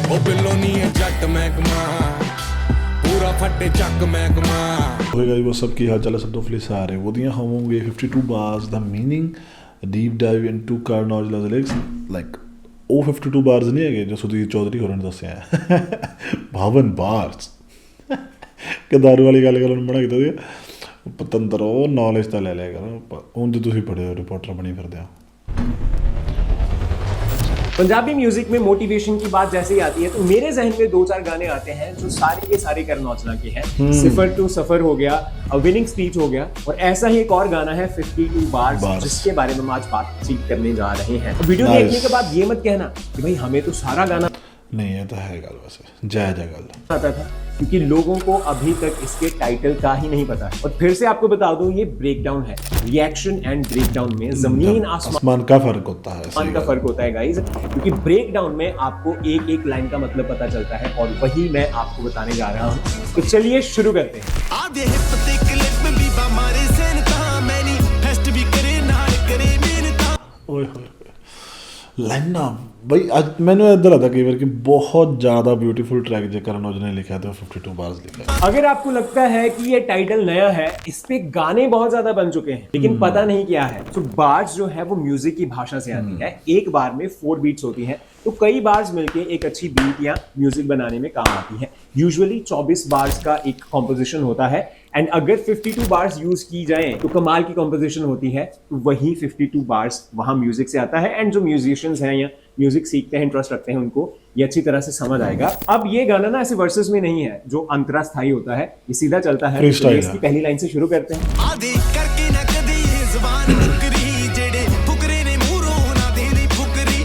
ਉਹ ਬਿੱਲੋ ਨਹੀਂ ਹੈ ਜੱਟ ਮਹਿਕਮਾ ਪੂਰਾ ਫੱਟੇ ਚੱਕ ਮਹਿਕਮਾ। ਹੋਏਗਾ ਜੀ, वो सब की हाल चाल है, सब तो फिलिस आ रहे वो दियाँ होंगे 52 bars the meaning deep dive into Karan Aujla's lyrics like ਉਹ 52 bars नहीं है जो सुधीर चौधरी होरें ने दस्से हैं 52 bars कि दारू वाली गल कर बना किया पतंतर वो नॉलेज तो ले लिया करो उन जो तुम पढ़े हो रिपोर्टर बनी फिरदे हो। पंजाबी म्यूजिक में मोटिवेशन की बात जैसे ही आती है तो मेरे जहन में दो चार गाने आते हैं जो सारे के सारे करण औजला के हैं। सिफर टू सफर हो गया, अ विनिंग स्पीच हो गया, और ऐसा ही एक और गाना है 52 बार्स जिसके बारे में हम आज बातचीत करने जा रहे हैं। वीडियो देखने के बाद ये मत कहना कि भाई हमें तो सारा गाना नहीं है तो है गल वैसे जायज है गल आता था, क्योंकि लोगों को अभी तक इसके टाइटल का ही नहीं पता है। और फिर से आपको बता दूं ये ब्रेकडाउन है, रिएक्शन एंड ब्रेकडाउन में जमीन आसमान का फर्क होता है, आसमान का फर्क होता है गाइस। क्योंकि ब्रेकडाउन में आपको एक एक लाइन का मतलब पता चलता है और वही मैं आपको बताने जा रहा हूँ। तो चलिए शुरू करते हैं। लाइना भाई आज मैंने इधर आता कई बार कि बहुत ज़्यादा ब्यूटीफुल ट्रैक जो करण औजला ने लिखा है तो 52 बार्स लिखा है। अगर आपको लगता है कि ये टाइटल नया है, इस पे गाने बहुत ज्यादा बन चुके हैं लेकिन पता नहीं क्या है, तो बार्स जो है वो म्यूजिक की भाषा से आती है। एक बार में 4 बीट्स होती हैं, तो कई बार्स मिलके एक अच्छी बीट या म्यूजिक बनाने में काम आती है। यूजुअली 24 बार्स का एक कॉम्पोजिशन होता है, एंड अगर 52 बार्स यूज की जाए तो कमाल की कॉम्पोजिशन होती है। तो वही 52 बार्स वहां म्यूजिक से आता है, एंड जो म्यूजिशियंस हैं या म्यूजिक सीखते हैं, इंटरेस्ट रखते हैं, उनको ये अच्छी तरह से समझ आएगा। अब ये गाना ना ऐसे वर्सेस में नहीं है जो अंतरा स्थायी होता है, ये सीधा चलता है। तो इसकी पहली लाइन से शुरू करते हैं।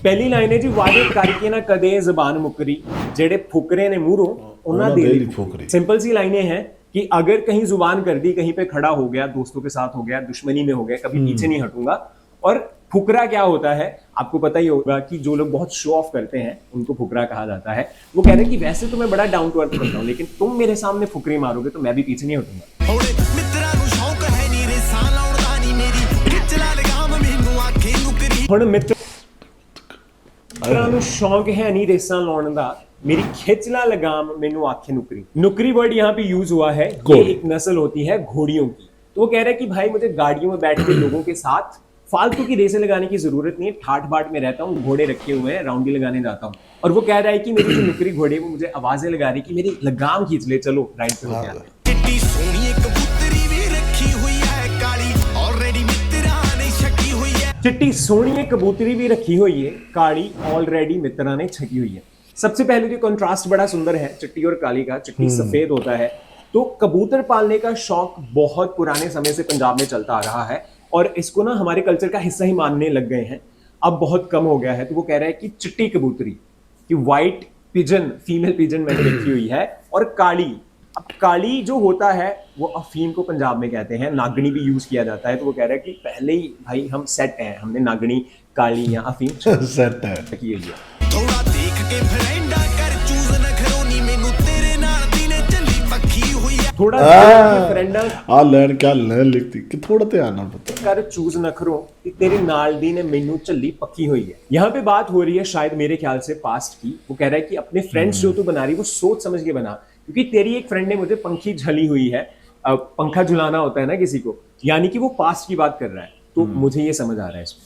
पहली लाइन है जी, वादे करके ना कदे ज़बान मुकरी जेड़े फुकरे ने मूरों उन्हें दे दी फुकरी। सिंपल सी लाइनें हैं कि अगर कहीं जुबान कर दी, कहीं पे खड़ा हो गया, दोस्तों के साथ हो गया, दुश्मनी में हो गया, कभी पीछे नहीं हटूंगा। और फुकरा क्या होता है आपको पता ही होगा कि जो लोग बहुत शो ऑफ करते हैं उनको फुकरा कहा जाता है। वो कह रहे हैं कि वैसे तो मैं बड़ा डाउन टू अर्थ बनता हूं, लेकिन तुम मेरे सामने फुकरी मारोगे तो मैं भी पीछे नहीं हटूंगा। मित्रा नूं शौक है नहीं रेसां लाउण दा, मेरी खिचला लगाम मैनू आखे नुकरी। नुकरी वर्ड यहाँ पे यूज हुआ है, ये एक नस्ल होती है घोड़ियों की। तो वो कह रहा है कि भाई मुझे गाड़ियों में बैठ के लोगों के साथ फालतू की रेसें लगाने की जरूरत नहीं है, ठाट बाट में रहता हूँ, घोड़े रखे हुए हैं, राउंडी लगाने जाता हूँ। और वो कह रहा है कि मेरी जो नुकरी घोड़े वो मुझे आवाजें लगा रही कि मेरी लगाम खींच ले, चलो राइड पे होके आते हैं। चिट्टी सोहनी कबूतरी भी रखी हुई है, काली ऑलरेडी मित्रा ने छकी हुई है। सबसे पहले तो कंट्रास्ट बड़ा सुंदर है चिट्टी और काली का। चिट्टी सफेद होता है, तो कबूतर पालने का शौक बहुत पुराने समय से पंजाब में चलता आ रहा है और इसको ना हमारे कल्चर का हिस्सा ही मानने लग गए हैं, अब बहुत कम हो गया है। तो वो कह रहा है कि चिट्टी कबूतरी, कि व्हाइट पिजन, फीमेल पिजन मैंने रखी हुई है, और काली। अब काली जो होता है वो अफीम को पंजाब में कहते हैं, नागनी भी यूज किया जाता है। तो वो कह रहा है कि पहले ही भाई हम सेट हैं, हमने नागनी, काली या अफीम सेट है की हुई है। थोड़ा आ लैन क्या लैन लिखती कि थोड़ा ध्यान ना पता कर चूज नखरो कि तेरे नाल दी ने मेनू चली पक्की हुई है। यहाँ पे बात हो रही है शायद मेरे ख्याल से पास्ट की। वो कह रहा है कि अपने फ्रेंड्स जो तू बना रही वो सोच समझ के बना, क्योंकि तेरी एक फ्रेंड ने मुझे पंखी झली हुई है। पंखा झुलाना होता है ना किसी को, यानी कि वो पास्ट की बात कर रहा है। तो मुझे ये समझ आ रहा है इसमें।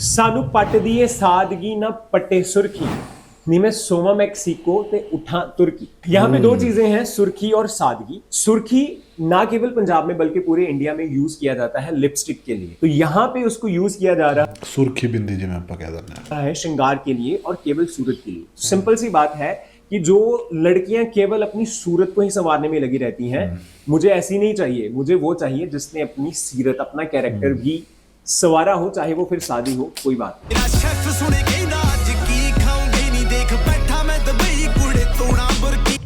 सानू पट दिए सादगी ना पट्टे सुर्खी, नी मैं सोमा मैक्सिको ते उठा तुर्की। यहाँ पे दो चीजें हैं, सुर्खी और सादगी। सुर्खी ना केवल पंजाब में बल्कि पूरे इंडिया में यूज किया जाता है लिपस्टिक के लिए, तो यहाँ पे उसको यूज किया जा रहा सुर्खी बिंदी जी में कह देना है श्रृंगार के लिए और केवल सूरत के लिए। सिंपल सी बात है कि जो लड़कियां केवल अपनी सूरत को ही संवारने में लगी रहती हैं, मुझे ऐसी नहीं चाहिए, मुझे वो चाहिए जिसने अपनी सीरत, अपना कैरेक्टर भी सवारा हो, चाहे वो फिर शादी हो, कोई बात नहीं।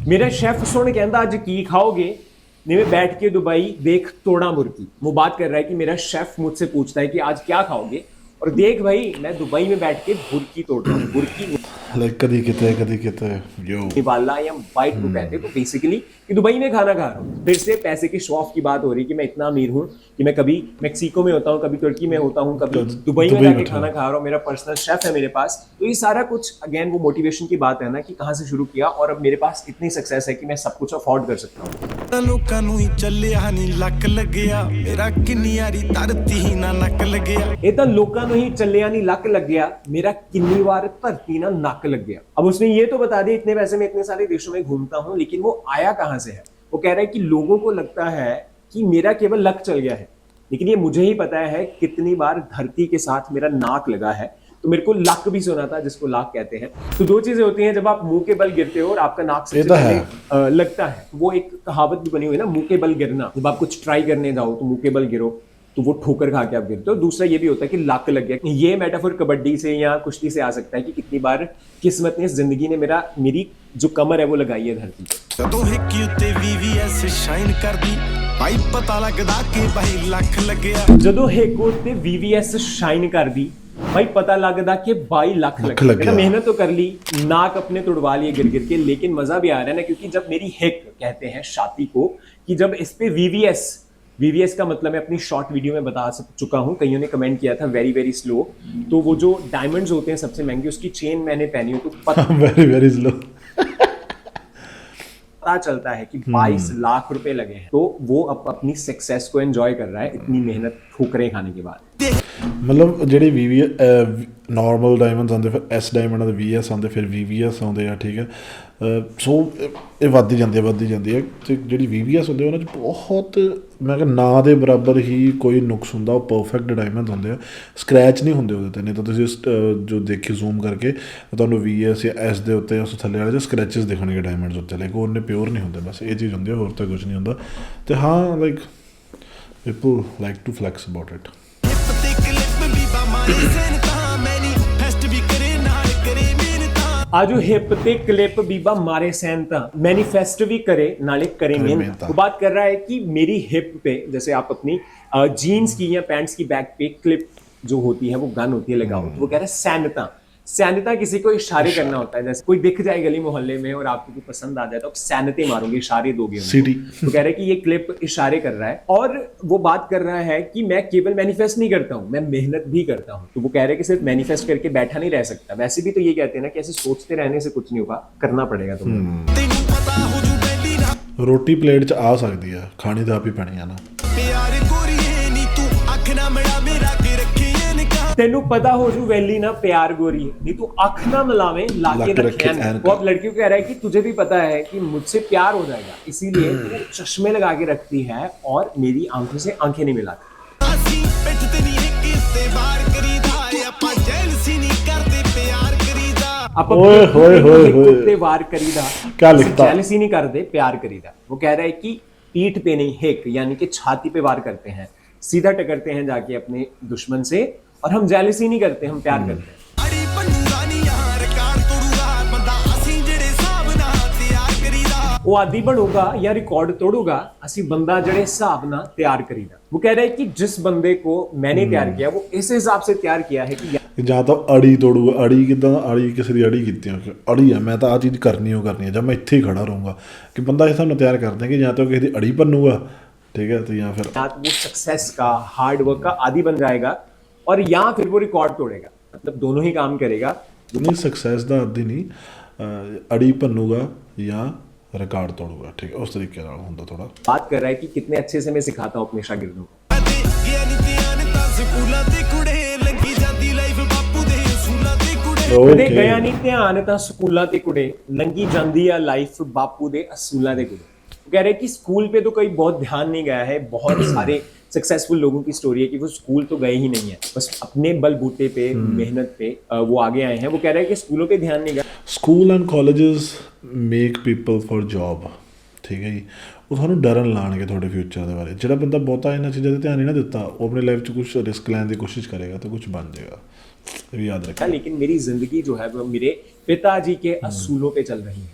मेरा शेफ सुन कहता आज की खाओगे, नहीं मैं बैठ के दुबई देख तोड़ा मुर्गी। वो बात कर रहा है कि मेरा शेफ मुझसे पूछता है कि आज क्या खाओगे, और देख भाई मैं दुबई में बैठ के बुर्की तोड़ रहा हूँ। बुर्की ਲਾਈਕ ਕਦੀ ਕਿਤੇ ਯੋ निवाला या बाइट को कहते हैं। तो बेसिकली कि दुबई में खाना खा रहा हूँ, फिर से पैसे के शो ऑफ की बात हो रही कि मैं इतना अमीर हूँ कि मैं कभी मैक्सिको में होता हूँ, कभी तुर्की में होता हूँ, कभी दुबई में जाके खाना खा रहा हूँ, मेरा पर्सनल शेफ है मेरे पास। तो ये सारा कुछ अगेन वो मोटिवेशन की बात है ना कि कहाँ से शुरू किया और अब मेरे पास इतनी सक्सेस है कि मैं सब कुछ अफोर्ड कर सकता हूँ। लोकां नूं ही ਚੱਲਿਆ ਨੀ ਲੱਕ ਲੱਗਿਆ ਮੇਰਾ ਕਿੰਨੀ ਵਾਰੀ ਧਰਤੀ ਹੀ ਨਾ ਨੱਕ ਲੱਗਿਆ। ਇਹ ਤਾਂ ਲੋਕਾਂ ਨੂੰ ਹੀ ਚੱਲਿਆ ਨਹੀਂ ਲੱਕ ਲੱਗਿਆ, मेरा कितनी बार धरती ना नक लग गया। अब उसने ये तो बता दिया इतने पैसे में इतने सारे देशों में घूमता हूँ, लेकिन वो आया कहाँ से है? वो कह रहा है कि लोगों को लगता है कि मेरा केवल लक चल गया है, लेकिन ये मुझे ही पता है कितनी बार धरती के साथ मेरा नाक लगा है। तो मेरे को लक भी सुना था, जिसको लाक कहते हैं। तो दो चीजें होती हैं, जब आप मुंह के बल गिरते हो और आपका नाक सबसे पहले लगता है। वो एक कहावत भी बनी हुई है ना, मुंह के बल गिरना। जब आप कुछ ट्राई करने जाओ तो मुंह के बल गिरो, तो वो ठोकर खा के आप गिरते हो। दूसरा ये भी होता है कि लक लग गया। ये मेटाफोर कबड्डी से या कुश्ती से आ सकता है कि कितनी बार किस्मत ने, जिंदगी ने मेरी जो कमर है वो लगाई है धरती पे। ਜਦੋਂ ਹਿੱਕੀ ਉੱਤੇ VVS ਸ਼ਾਈਨ ਕਰਦੀ ਭਾਈ ਪਤਾ ਲੱਗਦਾ ਕਿ ਭਾਈ ਲੱਖ ਲੱਗਿਆ। ਜਦੋਂ ਹਿੱਕ ਉੱਤੇ VVS ਸ਼ਾਈਨ ਕਰਦੀ भाई पता लगता कि 22 लाख लग गया। मेहनत तो कर ली, नाक अपने तुड़वा लिए गिर गिर के, लेकिन मजा भी आ रहा है ना, क्योंकि जब मेरी हिक कहते हैं छाती को, कि जब इस पे VVS का मतलब मैं अपनी शॉर्ट वीडियो में बता चुका हूं, कईयों ने कमेंट किया था वेरी वेरी स्लो। तो वो जो डायमंड्स होते हैं सबसे महंगे, उसकी चेन मैंने पहनी हो तो पता वेरी वेरी स्लो पता चलता है कि 22 लाख रुपए लगे हैं। तो वो अब अपनी सक्सेस को एंजॉय कर रहा है इतनी मेहनत ठोकरें खाने के बाद। मतलब ਜਿਹੜੇ ਨੋਰਮਲ ਡਾਇਮੰਡਸ ਆਉਂਦੇ, ਫਿਰ ਐਸ ਡਾਇਮੰਡਾਂ ਦੇ VS ਆਉਂਦੇ, ਫਿਰ VVS ਆਉਂਦੇ ਆ, ਠੀਕ ਹੈ। ਸੋ ਇਹ ਵੱਧਦੀ ਜਾਂਦੀ ਹੈ ਅਤੇ ਜਿਹੜੀ VVS ਹੁੰਦੇ ਉਹਨਾਂ 'ਚ ਬਹੁਤ, ਮੈਂ ਕਿਹਾ ਨਾ ਦੇ ਬਰਾਬਰ ਹੀ ਕੋਈ ਨੁਕਸ ਹੁੰਦਾ। ਉਹ ਪਰਫੈਕਟ ਡਾਇਮੰਡ ਹੁੰਦੇ ਆ, ਸਕਰੈਚ ਨਹੀਂ ਹੁੰਦੇ ਉਹਦੇ 'ਤੇ। ਨਹੀਂ ਤਾਂ ਤੁਸੀਂ ਜੋ ਦੇਖੀ ਜ਼ੂਮ ਕਰਕੇ ਤੁਹਾਨੂੰ VS ਜਾਂ S ਦੇ ਉੱਤੇ ਉਸ ਥੱਲੇ ਵਾਲੇ 'ਚ ਸਕਰੈਚਿਸ ਦਿਖਣਗੇ ਡਾਇਮੰਡਸ ਉੱਤੇ, ਲਾਈਕ ਉਹ ਉਹਨੇ ਪਿਓਰ ਨਹੀਂ ਹੁੰਦੇ। ਬਸ ਇਹ ਚੀਜ਼ ਹੁੰਦੀ ਹੈ, ਹੋਰ ਤਾਂ ਕੁਛ ਨਹੀਂ ਹੁੰਦਾ। ਅਤੇ ਹਾਂ, like people like to flex about it. आजू हिप ते क्लिप बीबा मारे सैनता, मैनिफेस्ट भी करे नाले करे मेहनत। वो बात कर रहा है कि मेरी हिप पे, जैसे आप अपनी जीन्स की या पैंट्स की बैक पे क्लिप जो होती है, वो गन होती है लगाओ, तो वो कह रहा है सैनता किसी को इशारे करना होता है। जैसे कोई दिख जाए गली मोहल्ले में और आपको कोई पसंद आ जाए तो आप सैनते मारोगे, इशारे दोगे उनको। तो कह रहे हैं कि ये क्लिप इशारे कर रहा है, और वो बात कर रहा है कि मैं केवल मैनिफेस्ट नहीं करता हूँ, मैं मेहनत भी करता हूँ। तो वो कह रहे हैं कि सिर्फ मैनिफेस्ट करके बैठा नहीं रह सकता। वैसे भी तो ये कहते हैं ना कि ऐसे सोचते रहने से कुछ नहीं होगा, करना पड़ेगा तुम्हें। ਰੋਟੀ ਪਲੇਟ 'ਚ ਆ ਸਕਦੀ ਆ, ਖਾਣੀ ਤਾਂ ਆਪ ਹੀ ਪੈਣੀ ਆ ਨਾ। तेनू पता हो जू वैली ना प्यार गोरी, नहीं तू अख ना मिलावे लाके रखे। वो अब लड़की को कह रहा है कि तुझे भी पता है कि मुझसे प्यार हो जाएगा, इसीलिए तू चश्मे लगा के रखती है और मेरी आंखों से आंखें नहीं मिलाती। वार करीदा, जेलसी नहीं करते, प्यार करीदा। वो कह रहा है कि पीठ पे नहीं, हिक यानी कि छाती पे वार करते हैं, सीधा टकरते हैं जाके अपने दुश्मन से, और हम जेलसी नहीं करते, हम प्यार करते हैं। वो आदि बनूगा या रिकॉर्ड तोड़ूगा, असी बंदा जड़े हिसाब ना तैयार करीदा। वो कह रहा है कि जिस बंदे को मैंने तैयार किया वो इस हिसाब से तैयार किया है कि ਜਾਂ ਤਾਂ ਅੜੀ ਤੋੜੂਗਾ। ਅੜੀ ਕਿੱਦਾਂ? ਅੜੀ ਕਿਸੇ ਦੀ ਅੜੀ ਕੀਤੀ ਅੜੀ ਆ, ਮੈਂ ਤਾਂ ਆਹ ਚੀਜ਼ ਕਰਨੀ ਹੈ ਜਦ ਮੈਂ ਇੱਥੇ ਹੀ ਖੜਾ ਰਹੂੰਗਾ। ਕਿ ਬੰਦਾ ਇਹ ਸਾਨੂੰ ਤਿਆਰ ਕਰਦੇ ਕਿ ਜਾਂ ਤਾਂ ਕਿਸੇ ਦੀ ਅੜੀ ਭੰਨੂਗਾ, ठीक है, तो या फिर वो सक्सेस का, हार्ड वर्क का आदि बन जाएगा, और या फिर वो रिकॉर्ड तोड़ेगा। मतलब दोनों ही काम करेगा। नहीं, सक्सेस का आदि नहीं, अड़ी भन्नूगा या रिकॉर्ड तोड़ूगा, ठीक है, उस तरीके नाल हुंदा थोड़ा। बात कर रहा है कि कितने अच्छे से मैं सिखाता हूँ अपने शागिर्दों को। गया नहीं ध्यान तां स्कूलां ते कुड़े, लंघी जांदी आ लाइफ बापू दे असूलां दे कुड़े। कह रहे हैं कि स्कूल पे तो कोई बहुत ध्यान नहीं गया है। बहुत सारे सक्सेसफुल लोगों की स्टोरी है कि वो स्कूल तो गए ही नहीं है, बस अपने बलबूते पे, मेहनत पे वो आगे आए हैं। वो कह रहे हैं कि स्कूलों पे ध्यान नहीं गया। School and colleges make people for job, ठीक है जी। ਉਹ ਤੁਹਾਨੂੰ ਡਰਨ ਲਾਣਗੇ ਤੁਹਾਡੇ ਫਿਊਚਰ ਦੇ ਬਾਰੇ। ਜਿਹੜਾ ਬੰਦਾ ਬਹੁਤਾ ਇਹਨਾਂ ਚੀਜ਼ਾਂ 'ਤੇ ਧਿਆਨ ਨਹੀਂ ਨਾ ਦਿੱਤਾ, ਉਹ ਆਪਣੀ ਲਾਈਫ 'ਚ ਕੁਝ ਰਿਸਕ ਲੈਣ ਦੀ ਕੋਸ਼ਿਸ਼ ਕਰੇਗਾ तो कुछ बन जाएगा, ये भी याद रखना। लेकिन मेरी जिंदगी जो है वो मेरे पिताजी के असूलों पे चल रही है।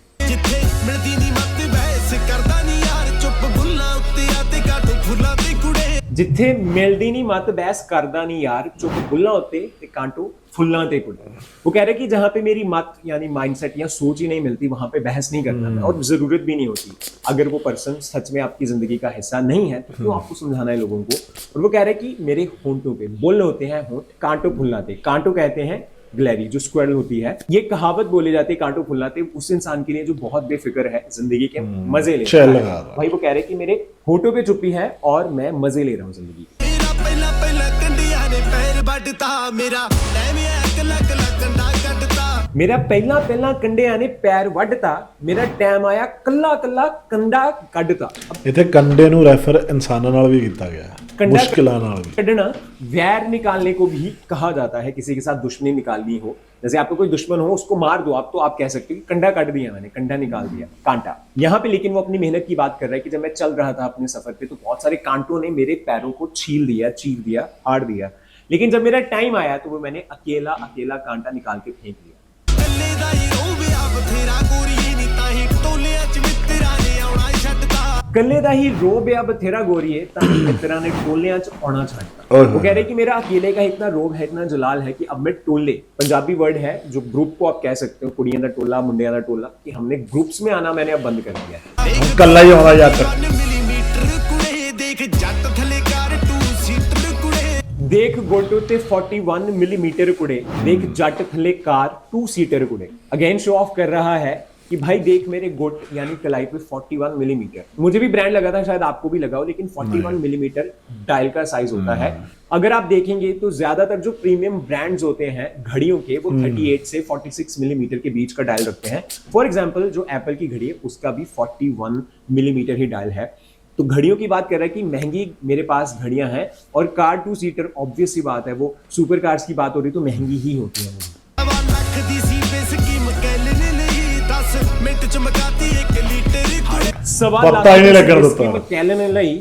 ਜਿੱਥੇ ਮਿਲਦੀ ਨਹੀਂ ਮਤ ਬਹਿਸ ਕਰਦਾ नहीं यार चुप बुल्ला होते ते कांटो फुल्ला ते पुट। वो कह रहे कि जहां पे मेरी मत यानी माइंडसेट या सोच ही नहीं मिलती वहां पे बहस नहीं करता मैं, और जरूरत भी नहीं होती। अगर वो पर्सन सच में आपकी जिंदगी का हिस्सा नहीं है तो क्यों आपको समझाना है लोगों को। और वो कह रहे कि मेरे होंठों पे बुल होते हैं होंठ, कांटो फुल्लाते। कांटो कहते हैं ग्लैरी जो स्क्वेरल होती है। ये कहावत बोली जाती है कांटो फुल्लाते उस इंसान के लिए जो बहुत बेफिक्र है जिंदगी के मजे ले चल रहा है। भाई वो कह रहे कि मेरे होठों पे चुप्पी है और मैं मजे ले रहा हूँ जिंदगी के। ਮੇਰਾ ਪਹਿਲਾ ਪਹਿਲਾ ਕੰਡੀਆਂ ਨੇ ਪੈਰ ਵੱਢਤਾ ਮੇਰਾ ਐਵੇਂ ਅਕਲਾ ਕਲਾ ਕੰਡਾ ਕੱਢਤਾ। मेरा पहला पहला कंडिया ने पैर वड्डता मेरा टाइम आया कल्ला कल्ला कंडा कड्डता। ਇੱਥੇ ਕੰਡੇ ਨੂੰ ਰੈਫਰ ਇਨਸਾਨਾਂ ਨਾਲ ਵੀ ਕੀਤਾ ਗਿਆ ਹੈ, कंडा ਮੁਸ਼ਕਿਲਾਂ ਨਾਲ ਵੀ। कड्डना वैर निकालने को भी कहा जाता है। किसी के साथ दुश्मनी निकालनी हो, जैसे आपको कोई दुश्मन हो उसको मार दो आप, तो आप कह सकते हो कि कंडा काट दिया मैंने, कंडा निकाल दिया, कांटा। यहाँ पे लेकिन वो अपनी मेहनत की बात कर रहा है कि जब मैं चल रहा था अपने सफर पे तो बहुत सारे कांटों ने मेरे पैरों को छील दिया, चीर दिया, फाड़ दिया, लेकिन जब मेरा टाइम आया तो वो मैंने अकेला अकेला कांटा निकाल के फेंक दिया। ਕੱਲੇ ਦਾ ਹੀ ਰੋਵਿਆ ਬਥੇਰਾ ਗੋਰੀਏ ਨੀ ਤਾਂ ਹੀ ਟੋਲਿਆਂ ਚ ਮਿੱਤਰਾਂ ਨੇ ਆਉਣਾ ਛੱਡਤਾ। कल्ले दा ही रोब या बथेरा गोरी है ताकि मित्रा ने टोलियां च आना छाड़ता। वो कह रहे कि मेरा अकेले का इतना रोब है, इतना जलाल है कि अब मैं टोले, पंजाबी वर्ड है जो ग्रुप को आप कह सकते हो, कुड़ियां दा टोला मुंडियां दा टोला, कि हमने ग्रुप्स में आना मैंने अब बंद कर दिया है। ਕੱਲਾ ਹੀ ਆਉਂਦਾ ਜੱਟ। 1 ਮਿਲੀਮੀਟਰ ਕੁੜੇ ਦੇਖ ਜੱਟ ਥਲੇ ਕਰ 2 ਸੀਟਰ ਕੁੜੇ। देख गोटो ते 41 मिलीमीटर कुड़े, देख जट थले कार 2 सीटर कुड़े। अगेन शो ऑफ कर रहा है कि भाई देख मेरे गोट यानी कलाई पे 41 मिलीमीटर। मुझे भी ब्रांड लगा था, शायद आपको भी लगा हो, लेकिन 41 मिलीमीटर डायल का साइज होता है। अगर आप देखेंगे तो ज्यादातर जो प्रीमियम ब्रांड्स होते हैं घड़ियों के वो 38 से 46 मिलीमीटर के बीच का डायल रखते हैं। फॉर एग्जाम्पल जो एप्पल की घड़ी है उसका भी 41 मिलीमीटर ही डायल है। तो घड़ियों की बात कर रहा है कि महंगी मेरे पास घड़ियां हैं, और कार 2 सीटर ऑब्वियस सी बात है, वो सुपर कार्स की बात हो रही तो महंगी ही होती है। ਸਵਾ ਲੱਖ ਦੀ ਸੀ ਬੇਸਕੀਮ ਕੈਲਨ ਲਈ 10 ਮਿੰਟ ਚ ਮਕਾਤੀ 1 ਲੀਟਰ ਕੁੜੇ। सवा पता लाख ही नहीं की लग रहा इसकी था। मैकेलन लई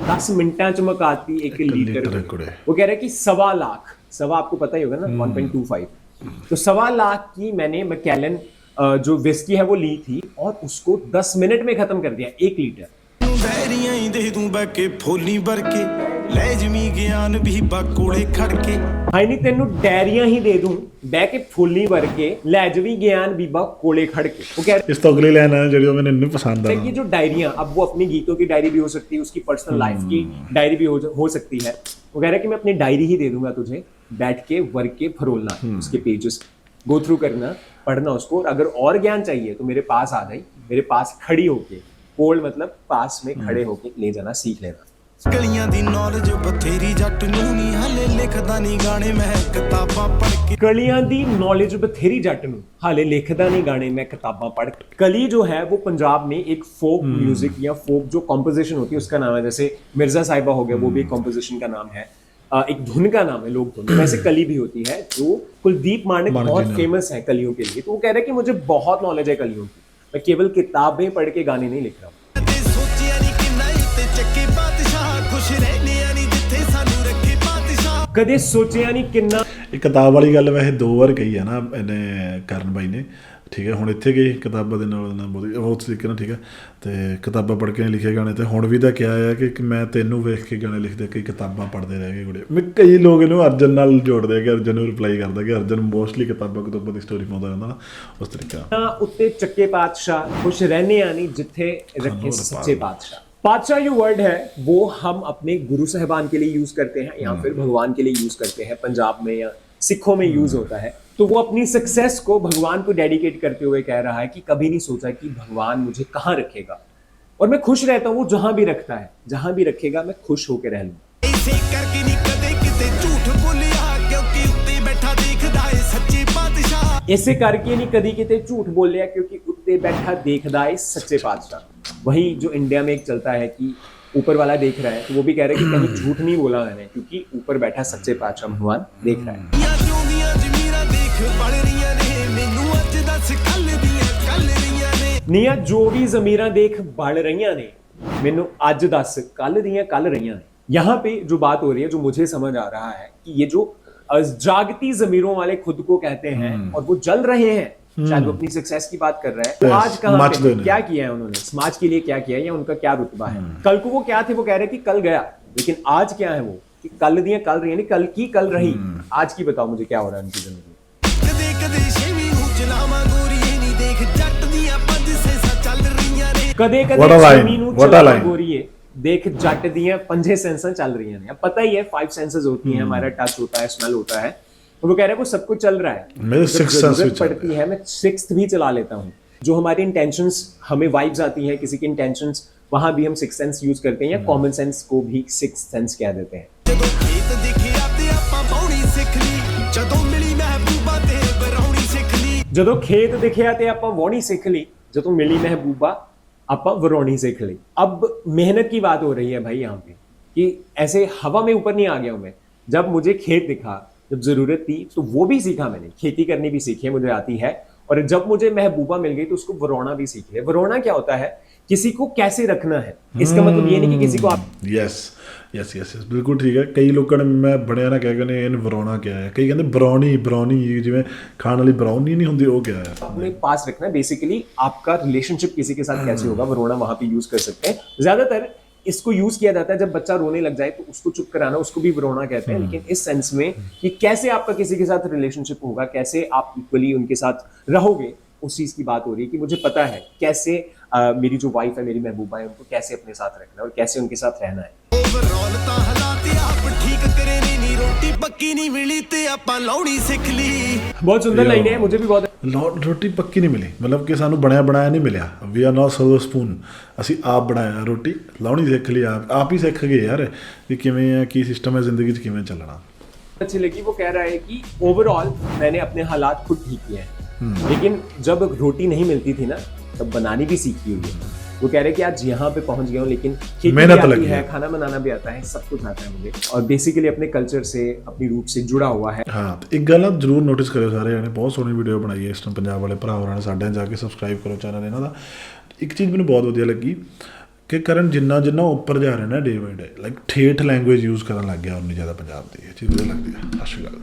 10 मिनटां च मकाती 1 लीटर लीटर कुड़े। वो कह रहे कि सवा लाख, सवा आपको पता ही होगा ना 1.25, तो सवा लाख की मैंने मैकेलन जो विस्की है वो ली थी और उसको 10 मिनट में खत्म कर दिया 1 लीटर। ਬਹਿਰੀਆਂ ਹੀ ਦੇ ਦੂੰ ਬੈ ਕੇ ਫੋਲੀ ਭਰ ਕੇ ਲੈ ਜਮੀ ਗਿਆਨ ਵੀ ਬਾਕੋਲੇ ਖੜ ਕੇ। हाई नहीं तेनू डायरियां ही दे दूं बह के फुल्ली भर के लै जवी ज्ञान बीबा कोले खड़ के। वो कह ਇਸ ਤੋਂ ਅਗਲੀ ਲਾਈਨ ਹੈ ਜਿਹੜੀ ਉਹ ਮੈਨੂੰ ਪਸੰਦ रहे ਆ। कि जो डायरियां, अब वो अपनी गीतों की डायरी भी हो सकती है, उसकी पर्सनल लाइफ की डायरी भी हो सकती है। वो कह रहा है कि मैं अपनी डायरी ही दे दूंगा तुझे, बैठ के वर्क के फरोलना, उसके पेजेस गो थ्रू करना, पढ़ना उसको, और अगर और ज्ञान चाहिए तो मेरे पास आ जाए, मेरे पास खड़ी होके, कोल्ड मतलब पास में खड़े होके ले जाना सीख लेना। ਗਲੀਆਂ ਦੀ ਨੌਲੇਜ ਬਥੇਰੀ ਜੱਟ ਨੂੰ ਨਹੀਂ ਹਲੇ ਲਿਖਦਾ ਨਹੀਂ ਗਾਣੇ ਮੈਂ ਕਿਤਾਬਾਂ ਪੜ੍ਹ ਕੇ। कलियां दी नॉलेज बथेरी जट नूं हाले लिखदा नहीं गाने मैं किताबां पढ़ के। कली जो है वो पंजाब में एक फोक म्यूजिक या फोक जो कॉम्पोजिशन होती है उसका नाम है। जैसे मिर्जा साहिबा हो गया, वो भी एक कॉम्पोजिशन का नाम है, एक धुन का नाम है लोक धुन। वैसे कली भी होती है जो कुलदीप मानक बहुत फेमस है कलियों के लिए। तो वो कह रहे हैं कि मुझे बहुत नॉलेज है कलियों की, मैं केवल किताबें पढ़ के गाने नहीं लिख रहा हूँ। ਤੇ ਸੋਚਿਆ ਨਹੀਂ ਕਿੰਨਾ ਉੱਤੇ ਚੱਕੇ ਬਾਦਸ਼ਾਹ ਖੁਸ਼ ਰਹਿੰਦੇ ਆ ਨਹੀਂ ਜਿੱਥੇ ਸਾਨੂੰ ਰੱਖੇ ਬਾਦਸ਼ਾਹ। कदे सोचिया नहीं किन्ना। ਇਹ ਕਿਤਾਬ ਵਾਲੀ ਗੱਲ ਵੈਸੇ 2 ਵਾਰ ਕਹੀ ਹੈ ਨਾ ਇਹਨੇ, ਕਰਨ ਬਾਈ ਨੇ, ਠੀਕ ਹੈ। ਹੁਣ ਇੱਥੇ ਗਈ ਕਿਤਾਬਾਂ ਦੇ ਨਾਲ ਨਾ ਬਹੁਤ ਤਰੀਕੇ ਨਾਲ, ਠੀਕ ਹੈ। ਤੇ ਕਿਤਾਬਾਂ ਪੜ੍ਹ ਕੇ ਨਹੀਂ ਲਿਖੇ ਗਾਣੇ, ਤੇ ਹੁਣ ਵੀ ਤਾਂ ਕਿਹਾ ਹੈ ਕਿ ਮੈਂ ਤੈਨੂੰ ਵੇਖ ਕੇ ਗਾਣੇ ਲਿਖਦੇ, ਕਈ ਕਿਤਾਬਾਂ ਪੜ੍ਹਦੇ ਰਹਿ ਗਏ ਗੁੜੇ। ਮੈਂ ਕਈ ਲੋਕ ਇਹਨੂੰ ਅਰਜਨ ਨਾਲ ਜੋੜਦੇ ਆ ਕਿ ਅਰਜਨ ਨੂੰ ਰਿਪਲਾਈ ਕਰਦਾ ਕਿ ਅਰਜਨ ਮੋਸਟਲੀ ਕਿਤਾਬਾਂ ਦੀ ਸਟੋਰੀ ਪਾਉਂਦਾ ਰਹਿੰਦਾ ਨਾ, ਉਸ ਤਰੀਕੇ ਨਾਲ। उत्ते चक्के पातशाह खुश रहने यानी जिथे रखे सच्चे पातशाह। पातशाह जो वर्ड है वो हम अपने गुरु साहिबान के लिए यूज करते हैं या फिर भगवान के लिए यूज करते हैं। पंजाब में या सिखों में यूज होता है। तो वो अपनी सक्सेस को भगवान को डेडिकेट करते हुए कह रहा है कि कभी नहीं सोचा कि भगवान मुझे कहाँ रखेगा, और मैं खुश रहता हूँ वो जहां भी रखता है, जहां भी रखेगा मैं खुश होकर रह लूंगा। ਇਸੇ ਕਰਕੇ ਨਹੀਂ ਕਦੇ ਕਿਤੇ ਝੂਠ ਬੋਲਿਆ ਕਿਉਂਕਿ ਉੱਤੇ ਬੈਠਾ ਦੇਖਦਾ ਏ ਸੱਚੇ ਬਾਦਸ਼ਾਹ। ऐसे करके नहीं कदी किते झूठ बोलिया क्योंकि उत्ते बैठा देखदा है सच्चे पातशाह। वही जो इंडिया में एक चलता है कि ऊपर वाला देख रहा है, तो वो भी कह रहे हैं कि कहीं झूठ नहीं बोला मैंने क्योंकि ऊपर बैठा सच्चे पातशाह भगवान देख रहा है। ਦੀਆਂ ਜਿਉਂਦੀਆਂ ਜ਼ਮੀਰਾਂ ਦੇਖ ਬਣ ਰਹੀਆਂ ਨੇ ਮੈਨੂੰ ਅੱਜ ਦੱਸ ਕੱਲ ਰਹੀਆਂ ਨੇ। ਨੀਆਂ ਜੋ भी जमीरां देख बढ़ रही ने मैनू अज दस कल दियां कल रही ने। यहाँ पे जो बात हो रही है, जो मुझे समझ आ रहा है कि ये जो जागती जमीरों वाले खुद को कहते हैं और वो जल रहे हैं, शायद वो अपनी सक्सेस की बात कर रहा है, तो आज कहाँ पे क्या किया है उन्होंने, समाज के लिए क्या किया है या उनका क्या रुतबा है। कल को वो क्या थे, वो कह रहे कि कल गया लेकिन आज क्या है वो कि कल दियां कल रही, यानी कल की कल रही, आज की बताओ मुझे क्या हो रहा है उनकी जिंदगी में। ਕਦੇ ਕਦੇ ਛੇਵੀਂ ਨੂੰ ਚਲਾਵਾਂ ਗੋਰੀਏ ਨਹੀਂ ਦੇਖ ਜੱਟ ਦੀਆਂ ਪੰਜ ਸੈਂਸਾਂ ਚੱਲ ਰਹੀਆਂ ਨੇ कदे What a कदे line, छेवीं नूं what a चलावां line. गोरीए देख जट दियां पंजे सेंसां चल रही हैं। अब पता ही है 5 सेंसेस होती हैं, हमारा टच होता है, स्मेल होता है, तो वो कह रहे हैं वो सब कुछ चल रहा है, मेरे जब sixth sense भी जरूरत चल पड़ती है मैं सिक्स्थ भी चला लेता हूँ। जो हमारी इंटेंशंस, हमें वाइब्स आती हैं किसी की इंटेंशंस, वहां भी हम सिक्स सेंस यूज करते हैं, या कॉमन सेंस को भी सिक्स सेंस कह देते हैं। ਜਦੋਂ ਖੇਤ ਦਿਖਿਆ ਤੇ ਆਪਾਂ ਬਾਉਣੀ ਸਿੱਖ ਲਈ ਜਦੋਂ ਮਿਲੀ ਮਹਿਬੂਬਾ ਤੇ ਬਰੌਣੀ ਸਿੱਖ ਲਈ ਜਦੋਂ ਖੇਤ ਦਿਖਿਆ ਤੇ ਆਪਾਂ ਵਾਹੁਣੀ ਸਿੱਖ ਲਈ, ਜਦੋਂ ਮਿਲੀ महबूबा ਆਪਾਂ वरौनी सीख ली। अब मेहनत की बात हो रही है भाई यहाँ पे, कि ऐसे हवा में ऊपर नहीं आ गया हूं मैं। जब मुझे खेत दिखा, जब जरूरत थी, तो वो भी सीखा मैंने, खेती करनी भी सीखी है, मुझे आती है। और जब मुझे महबूबा मिल गई तो उसको वरौना भी सीख लिया। वरौना क्या होता है, किसी को कैसे रखना है, इसका मतलब ये नहीं कि किसी को आप ਯੈਸ ਯੈਸ ਯੈਸ ਯੈਸ ਬਿਲਕੁਲ ਠੀਕ ਹੈ। ਕਈ ਲੋਕਾਂ ਨੇ ਮੈਂ ਬਣਿਆ ਨਾ ਕਹਿ ਕਹਿੰਦੇ ਇਹਨ ਵਰਾਉਣਾ ਕਿਹਾ ਹੈ, ਕਈ ਕਹਿੰਦੇ ਬਰਾਉਣੀ ਜਿਵੇਂ ਖਾਣ ਵਾਲੀ ਬਰਾਉਨੀ नहीं ਹੁੰਦੀ ਉਹ ਕਿਹਾ ਹੈ। अपने पास रखना है। बेसिकली आपका रिलेशनशिप किसी के साथ कैसे होगा, वरौना वहां पे यूज कर सकते हैं। ज्यादातर इसको यूज किया जाता है जब बच्चा रोने लग जाए तो उसको चुप कराना, उसको भी वरौना कहते हैं। लेकिन इस सेंस में कि कैसे आपका किसी के साथ रिलेशनशिप होगा, कैसे आप इक्वली उनके साथ रहोगे, उस चीज की बात हो रही है कि मुझे पता है कैसे मेरी जो वाइफ है, मेरी महबूबा है, उनको कैसे अपने साथ रखना है और कैसे उनके साथ रहना है। ਓਵਰਆਲ ਤਾਂ ਹਾਲਾਤ ਆਪ ਠੀਕ ਕਰੇ ਨਹੀਂ ਰੋਟੀ ਪੱਕੀ ਨਹੀਂ ਮਿਲੀ ਤੇ ਆਪਾਂ ਲਾਉਣੀ ਸਿੱਖ ਲਈ बहुत सुंदर लाइन है, मुझे भी बहुत ਰੋਟੀ ਪੱਕੀ ਨਹੀਂ ਮਿਲੀ, ਮਤਲਬ ਕਿ ਸਾਨੂੰ ਬਣਿਆ ਬਣਾਇਆ ਨਹੀਂ ਮਿਲਿਆ। ਵੀ ਆਰ ਨਾਟ ਸਰਵ ਸਪੂਨ, ਅਸੀਂ ਆਪ ਬਣਾਇਆ ਰੋਟੀ, ਲਾਉਣੀ ਸਿੱਖ ਲਈ, ਆਪ ਹੀ ਸਿੱਖ ਗਏ ਯਾਰ ਵੀ ਕਿਵੇਂ ਆ, ਕੀ ਸਿਸਟਮ ਹੈ ਜ਼ਿੰਦਗੀ 'ਚ ਕਿਵੇਂ ਚੱਲਣਾ। अच्छी लगी। वो कह रहा है कि ओवरऑल मैंने अपने हालात खुद ठीक किए हैं, लेकिन जब रोटी नहीं मिलती थी ना, तब बनानी भी सीखी हुई है। वो कह रहे हैं कि आज यहाँ पे पहुंच गया हूँ, लेकिन खेती भी मेहनत आती लगी है, है। खाना बनाना भी आता है, सब कुछ आता है मुझे, और बेसिकली अपने कल्चर से, अपनी रूट से जुड़ा हुआ है। ਹਾਂ ਤੇ ਇੱਕ ਗੱਲ ਨਾ ਜ਼ਰੂਰ ਨੋਟਿਸ ਕਰਿਓ ਸਾਰੇ ਜਾਣੇ, ਬਹੁਤ ਸੋਹਣੀ ਵੀਡੀਓ ਬਣਾਈ ਹੈ ਇਸ ਟਾਈਮ ਪੰਜਾਬ ਵਾਲੇ ਭਰਾ ਹੋਰਾਂ ਨੇ ਸਾਡੇ, ਜਾ ਕੇ ਸਬਸਕ੍ਰਾਈਬ ਕਰੋ ਚੈਨਲ ਇਹਨਾਂ ਦਾ। ਇੱਕ ਚੀਜ਼ ਮੈਨੂੰ ਬਹੁਤ ਵਧੀਆ ਲੱਗੀ ਕਿ ਕਰਨ ਜਿੰਨਾ ਉੱਪਰ ਜਾ ਰਿਹਾ ਨਾ ਡੇ ਬਾਈ ਡੇ, ਲਾਈਕ ਠੇਠ ਲੈਂਗੁਏਜ ਯੂਜ਼ ਕਰਨ ਲੱਗ ਗਿਆ ਉਨੀ ਜ਼ਿਆਦਾ ਪੰਜਾਬ ਦੀ, ਇਹ ਚੀਜ਼ ਵਧੀਆ ਲੱਗਦੀ ਹੈ। ਸਤਿ ਸ਼੍ਰੀ ਅਕਾਲ।